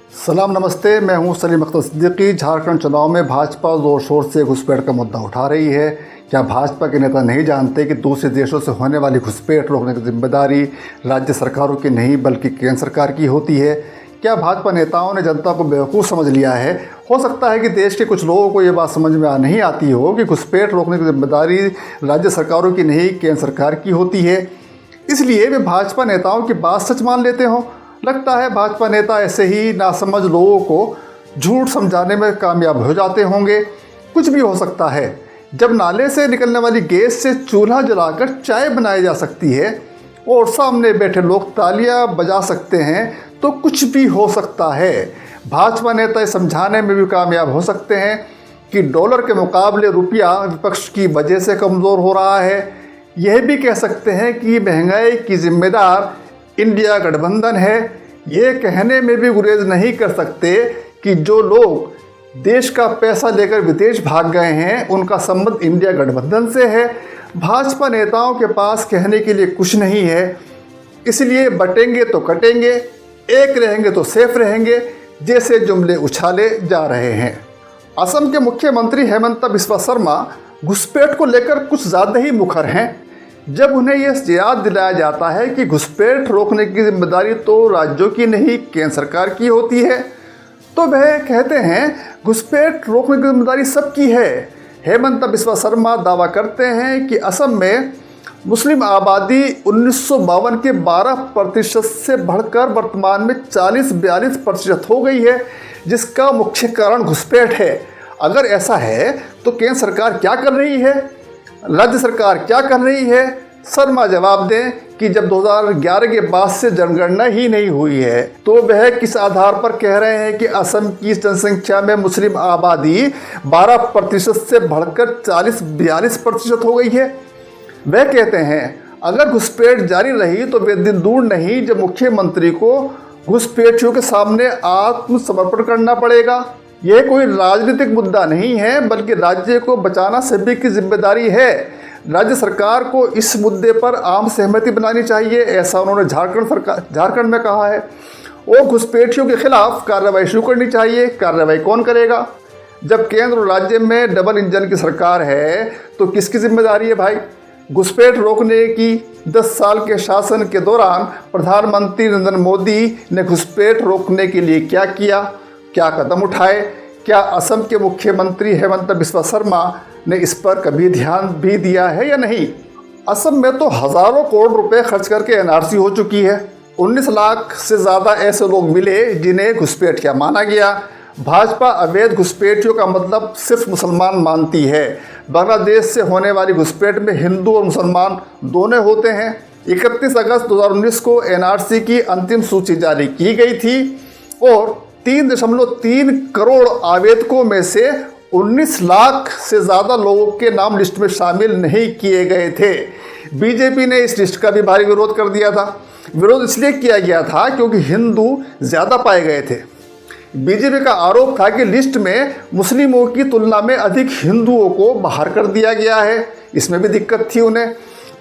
सलाम नमस्ते, मैं हूं सलीम अख्तर सिद्दीकी। झारखंड चुनाव में भाजपा जोर शोर से घुसपैठ का मुद्दा उठा रही है। क्या भाजपा के नेता नहीं जानते कि दूसरे देशों से होने वाली घुसपैठ रोकने की जिम्मेदारी राज्य सरकारों की नहीं बल्कि केंद्र सरकार की होती है? क्या भाजपा नेताओं ने जनता को बेवकूफ़ समझ लिया है? हो सकता है कि देश के कुछ लोगों को ये बात समझ में नहीं आती हो कि घुसपैठ रोकने की जिम्मेदारी राज्य सरकारों की नहीं केंद्र सरकार की होती है, इसलिए वे भाजपा नेताओं की बात सच मान लेते हों। लगता है भाजपा नेता ऐसे ही नासमझ लोगों को झूठ समझाने में कामयाब हो जाते होंगे। कुछ भी हो सकता है। जब नाले से निकलने वाली गैस से चूल्हा जलाकर चाय बनाई जा सकती है और सामने बैठे लोग तालियां बजा सकते हैं, तो कुछ भी हो सकता है। भाजपा नेता इस समझाने में भी कामयाब हो सकते हैं कि डॉलर के मुकाबले रुपया विपक्ष की वजह से कमज़ोर हो रहा है। यह भी कह सकते हैं कि महंगाई की जिम्मेदार इंडिया गठबंधन है। ये कहने में भी गुरेज नहीं कर सकते कि जो लोग देश का पैसा लेकर विदेश भाग गए हैं उनका संबंध इंडिया गठबंधन से है। भाजपा नेताओं के पास कहने के लिए कुछ नहीं है, इसलिए बटेंगे तो कटेंगे, एक रहेंगे तो सेफ रहेंगे जैसे जुमले उछाले जा रहे हैं। असम के मुख्यमंत्री हेमंत बिस्वा शर्मा घुसपैठ को लेकर कुछ ज़्यादा ही मुखर हैं। जब उन्हें यह याद दिलाया जाता है कि घुसपैठ रोकने की जिम्मेदारी तो राज्यों की नहीं केंद्र सरकार की होती है, तो वह कहते हैं घुसपैठ रोकने की जिम्मेदारी सबकी है। हेमंत बिस्वा शर्मा दावा करते हैं कि असम में मुस्लिम आबादी 1952 के 12% से बढ़कर वर्तमान में 40-42% हो गई है, जिसका मुख्य कारण घुसपैठ है। अगर ऐसा है तो केंद्र सरकार क्या कर रही है, राज्य सरकार क्या कर रही है? शर्मा जवाब दें कि जब 2011 के बाद से जनगणना ही नहीं हुई है तो वह किस आधार पर कह रहे हैं कि असम की जनसंख्या में मुस्लिम आबादी 12% से बढ़कर 40-42% हो गई है। वह कहते हैं अगर घुसपैठ जारी रही तो वे दिन दूर नहीं जब मुख्यमंत्री को घुसपैठियों के सामने आत्मसमर्पण करना पड़ेगा। यह कोई राजनीतिक मुद्दा नहीं है बल्कि राज्य को बचाना सभी की जिम्मेदारी है। राज्य सरकार को इस मुद्दे पर आम सहमति बनानी चाहिए, ऐसा उन्होंने झारखंड में कहा है। और घुसपैठियों के खिलाफ कार्रवाई शुरू करनी चाहिए। कार्रवाई कौन करेगा? जब केंद्र और राज्य में डबल इंजन की सरकार है तो किसकी जिम्मेदारी है भाई? घुसपैठ रोकने की 10 साल के शासन के दौरान प्रधानमंत्री नरेंद्र मोदी ने घुसपैठ रोकने के लिए क्या किया, क्या कदम उठाए? क्या असम के मुख्यमंत्री हेमंत बिस्वा शर्मा ने इस पर कभी ध्यान भी दिया है या नहीं? असम में तो हज़ारों करोड़ रुपए खर्च करके एनआरसी हो चुकी है। 19 लाख से ज़्यादा ऐसे लोग मिले जिन्हें घुसपैठ क्या माना गया। भाजपा अवैध घुसपैठियों का मतलब सिर्फ मुसलमान मानती है। बांग्लादेश से होने वाली घुसपैठ में हिंदू और मुसलमान दोनों होते हैं। 31 अगस्त 2019 को एनआरसी की अंतिम सूची जारी की गई थी और 3.3 करोड़ आवेदकों में से 19 लाख से ज़्यादा लोगों के नाम लिस्ट में शामिल नहीं किए गए थे। बीजेपी ने इस लिस्ट का भी भारी विरोध कर दिया था। विरोध इसलिए किया गया था क्योंकि हिंदू ज़्यादा पाए गए थे। बीजेपी का आरोप था कि लिस्ट में मुस्लिमों की तुलना में अधिक हिंदुओं को बाहर कर दिया गया है, इसमें भी दिक्कत थी उन्हें।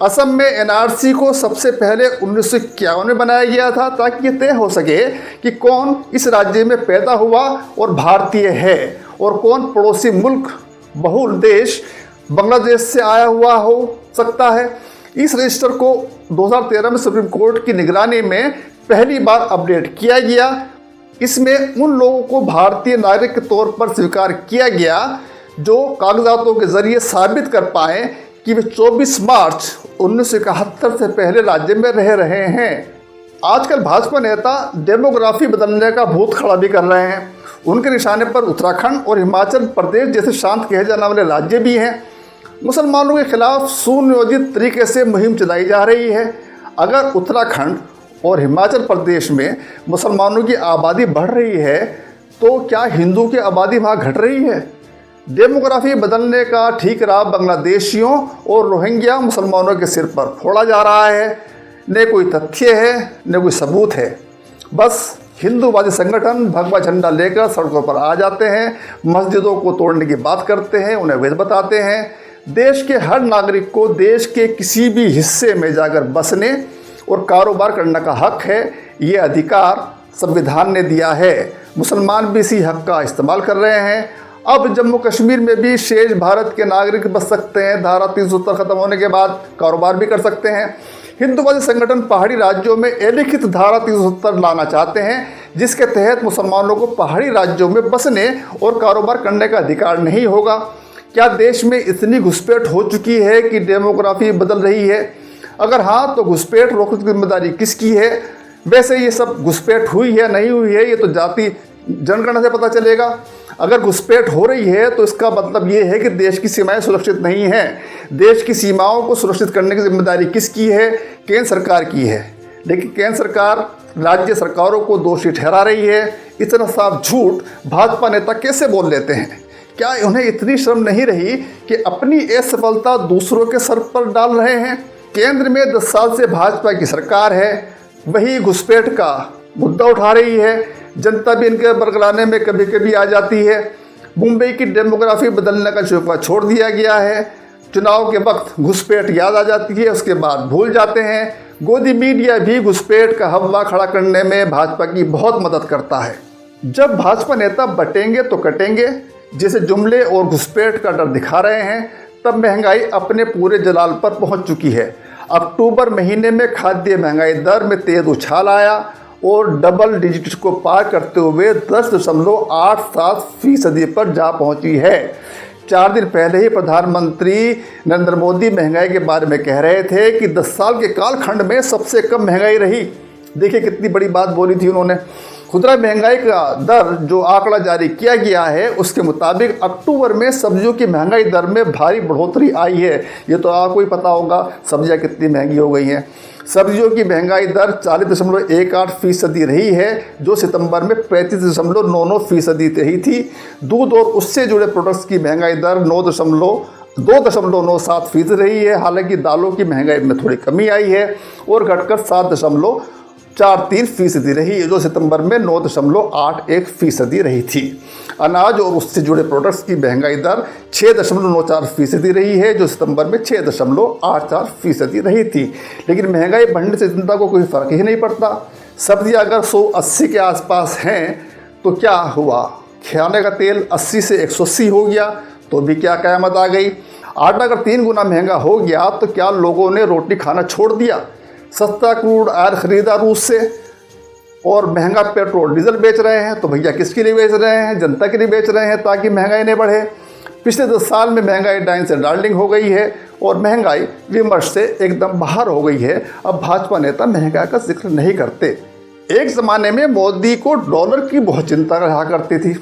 असम में एनआरसी को सबसे पहले 1951 में बनाया गया था ताकि ये तय हो सके कि कौन इस राज्य में पैदा हुआ और भारतीय है और कौन पड़ोसी मुल्क बहुल देश बांग्लादेश से आया हुआ हो सकता है। इस रजिस्टर को 2013 में सुप्रीम कोर्ट की निगरानी में पहली बार अपडेट किया गया। इसमें उन लोगों को भारतीय नागरिक के तौर पर स्वीकार किया गया जो कागजातों के जरिए साबित कर पाएँ कि वे 24 मार्च 1971 से पहले राज्य में रह रहे हैं। आजकल भाजपा नेता डेमोग्राफी बदलने का भूत खड़ा भी कर रहे हैं। उनके निशाने पर उत्तराखंड और हिमाचल प्रदेश जैसे शांत कहे जाने वाले राज्य भी हैं। मुसलमानों के खिलाफ सुनियोजित तरीके से मुहिम चलाई जा रही है। अगर उत्तराखंड और हिमाचल प्रदेश में मुसलमानों की आबादी बढ़ रही है तो क्या हिंदू की आबादी वहाँ घट रही है? डेमोग्राफी बदलने का ठीकरा बांग्लादेशियों और रोहिंग्या मुसलमानों के सिर पर फोड़ा जा रहा है। न कोई तथ्य है न कोई सबूत है। बस हिंदूवादी संगठन भगवा झंडा लेकर सड़कों पर आ जाते हैं, मस्जिदों को तोड़ने की बात करते हैं, उन्हें वैध बताते हैं। देश के हर नागरिक को देश के किसी भी हिस्से में जाकर बसने और कारोबार करने का हक है। ये अधिकार संविधान ने दिया है। मुसलमान भी इसी हक का इस्तेमाल कर रहे हैं। अब जम्मू कश्मीर में भी शेष भारत के नागरिक बस सकते हैं। धारा 370 खत्म होने के बाद कारोबार भी कर सकते हैं। हिंदुवादी संगठन पहाड़ी राज्यों में अलिखित धारा 370 लाना चाहते हैं, जिसके तहत मुसलमानों को पहाड़ी राज्यों में बसने और कारोबार करने का अधिकार नहीं होगा। क्या देश में इतनी घुसपैठ हो चुकी है कि डेमोग्राफी बदल रही है? अगर हाँ, तो घुसपैठ रोकने की जिम्मेदारी किसकी है? वैसे ये सब घुसपैठ हुई है नहीं हुई है, ये तो जाति जनगणना से पता चलेगा। अगर घुसपैठ हो रही है तो इसका मतलब ये है कि देश की सीमाएं सुरक्षित नहीं हैं। देश की सीमाओं को सुरक्षित करने की जिम्मेदारी किसकी है? केंद्र सरकार की है। लेकिन केंद्र सरकार राज्य सरकारों को दोषी ठहरा रही है। इतना साफ झूठ भाजपा नेता कैसे बोल लेते हैं? क्या उन्हें इतनी शर्म नहीं रही कि अपनी असफलता दूसरों के सर पर डाल रहे हैं? केंद्र में 10 साल से भाजपा की सरकार है, वही घुसपैठ का मुद्दा उठा रही है। जनता भी इनके बरगलाने में कभी कभी आ जाती है। मुंबई की डेमोग्राफी बदलने का शिकवा छोड़ दिया गया है। चुनाव के वक्त घुसपैठ याद आ जाती है, उसके बाद भूल जाते हैं। गोदी मीडिया भी घुसपैठ का हवा खड़ा करने में भाजपा की बहुत मदद करता है। जब भाजपा नेता बटेंगे तो कटेंगे, जैसे जुमले और घुसपैठ का डर दिखा रहे हैं, तब महंगाई अपने पूरे जलाल पर पहुंच चुकी है। अक्टूबर महीने में खाद्य महंगाई दर में तेज उछाल आया और डबल डिजिट को पार करते हुए 10.87% पर जा पहुंची है। 4 दिन पहले ही प्रधानमंत्री नरेंद्र मोदी महंगाई के बारे में कह रहे थे कि 10 साल के कालखंड में सबसे कम महंगाई रही। देखिए कितनी बड़ी बात बोली थी उन्होंने। खुदरा महंगाई का दर जो आंकड़ा जारी किया गया है, उसके मुताबिक अक्टूबर में सब्जियों की महंगाई दर में भारी बढ़ोतरी आई है। ये तो आपको ही पता होगा सब्जियां कितनी महंगी हो गई हैं। सब्जियों की महंगाई दर 40.18% रही है, जो सितंबर में 35.99% रही थी। दूध और उससे जुड़े प्रोडक्ट्स की महंगाई दर 2.97% रही है। हालांकि दालों की महंगाई में थोड़ी कमी आई है और घटकर 7.43% रही है, जो सितंबर में 9.81% रही थी। अनाज और उससे जुड़े प्रोडक्ट्स की महंगाई दर 6.94% रही है, जो सितंबर में 6.84% रही थी। लेकिन महंगाई बढ़ने से जनता को कोई फ़र्क ही नहीं पड़ता। सब्जियां अगर 180 के आसपास हैं तो क्या हुआ? खाने का तेल 80 से 180 हो गया तो भी क्या क़यामत आ गई? आटा अगर 3 गुना महंगा हो गया तो क्या लोगों ने रोटी खाना छोड़ दिया? सस्ता क्रूड ऑयल खरीदा रूस से और महंगा पेट्रोल डीजल बेच रहे हैं, तो भैया किसके लिए बेच रहे हैं? जनता के लिए बेच रहे हैं ताकि महंगाई नहीं बढ़े। पिछले 10 साल में महंगाई डाइन से डार्लिंग हो गई है और महंगाई विमर्श से एकदम बाहर हो गई है। अब भाजपा नेता महंगाई का जिक्र नहीं करते। एक ज़माने में मोदी को डॉलर की बहुत चिंता रहा करती थी।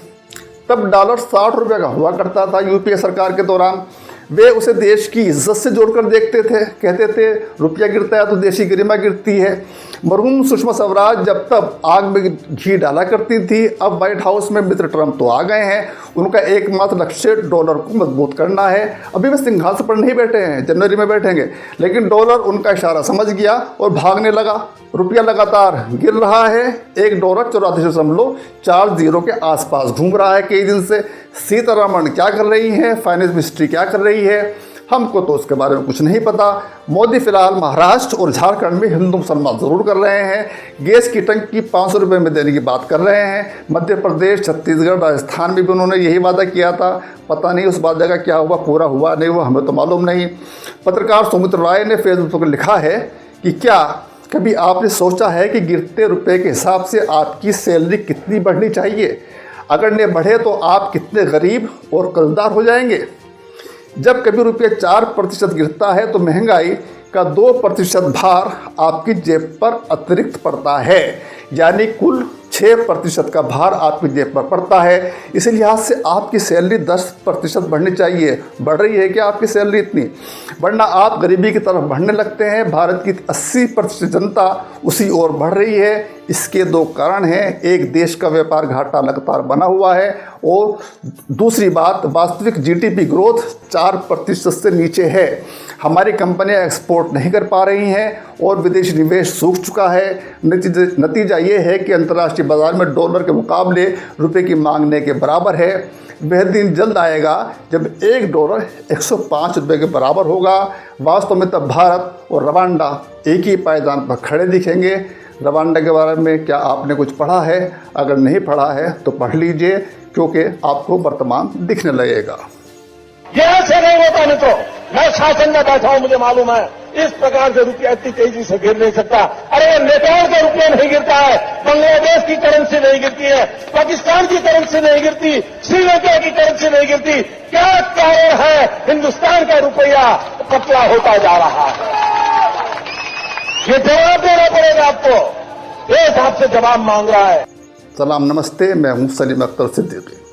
तब डॉलर 60 रुपये का हुआ करता था यूपीए सरकार के दौरान। वे उसे देश की इज्जत से जोड़कर देखते थे। कहते थे रुपया गिरता है तो देश की गरिमा गिरती है। मरहूम सुषमा स्वराज जब तब आग में घी डाला करती थी। अब व्हाइट हाउस में मिस्टर ट्रंप तो आ गए हैं। उनका एकमात्र लक्ष्य डॉलर को मजबूत करना है। अभी वे सिंहासन पर नहीं बैठे हैं, जनवरी में बैठेंगे, लेकिन डॉलर उनका इशारा समझ गया और भागने लगा। रुपया लगातार गिर रहा है। $1 84.40 के आसपास घूम रहा है कई दिन से। सीतारमण क्या कर रही हैं, फाइनेंस मिनिस्ट्री क्या कर रही है, हमको तो उसके बारे में कुछ नहीं पता। मोदी फिलहाल महाराष्ट्र और झारखंड में हिंदू मुसलमान ज़रूर कर रहे हैं। गैस की टंकी 500 रुपये में देने की बात कर रहे हैं। मध्य प्रदेश, छत्तीसगढ़, राजस्थान में भी उन्होंने यही वादा किया था। पता नहीं उस वादे का क्या हुआ, पूरा हुआ नहीं हुआ, हमें तो मालूम नहीं। पत्रकार सुमित राय ने फेसबुक पर लिखा है कि क्या कभी आपने सोचा है कि गिरते रुपये के हिसाब से आपकी सैलरी कितनी बढ़नी चाहिए? अगर न बढ़े तो आप कितने गरीब और कर्जदार हो जाएंगे। जब कभी रुपये 4% गिरता है तो महंगाई का 2% भार आपकी जेब पर अतिरिक्त पड़ता है, यानी कुल 6% का भार आपकी जेब पर पड़ता है। इसी लिहाज से आपकी सैलरी 10% बढ़नी चाहिए। बढ़ रही है क्या आपकी सैलरी इतनी? वरना आप गरीबी की तरफ बढ़ने लगते हैं। भारत की 80% जनता उसी ओर बढ़ रही है। इसके 2 कारण हैं। एक, देश का व्यापार घाटा लगातार बना हुआ है और दूसरी बात, वास्तविक जीडीपी ग्रोथ 4% से नीचे है। हमारी कंपनियां एक्सपोर्ट नहीं कर पा रही हैं और विदेशी निवेश सूख चुका है। नतीजा ये है कि अंतर्राष्ट्रीय बाजार में डॉलर के मुकाबले रुपए की मांगने के बराबर है। वह दिन जल्द आएगा जब $1 105 रुपये के बराबर होगा। वास्तव में तब भारत और रवांडा एक ही पायदान पर खड़े दिखेंगे। रवांडा के बारे में क्या आपने कुछ पढ़ा है? अगर नहीं पढ़ा है तो पढ़ लीजिए, क्योंकि आपको वर्तमान दिखने लगेगा। यहां से नहीं होता मित्रों, मैं शासन में बैठा हूं, मुझे मालूम है इस प्रकार से रुपया इतनी तेजी से गिर नहीं सकता। अरे नेपाल का रुपया नहीं गिरता है, बांग्लादेश की करेंसी नहीं गिरती है, पाकिस्तान की करेंसी नहीं गिरती, श्रीलंका की करेंसी नहीं गिरती। क्या कारण है हिंदुस्तान का रुपया पतला होता जा रहा है? ये जवाब देना पड़ेगा आपको, देश आपसे जवाब मांग रहा है। सलाम, नमस्ते, मैं हूं सलीम अख्तर सिद्दीकी।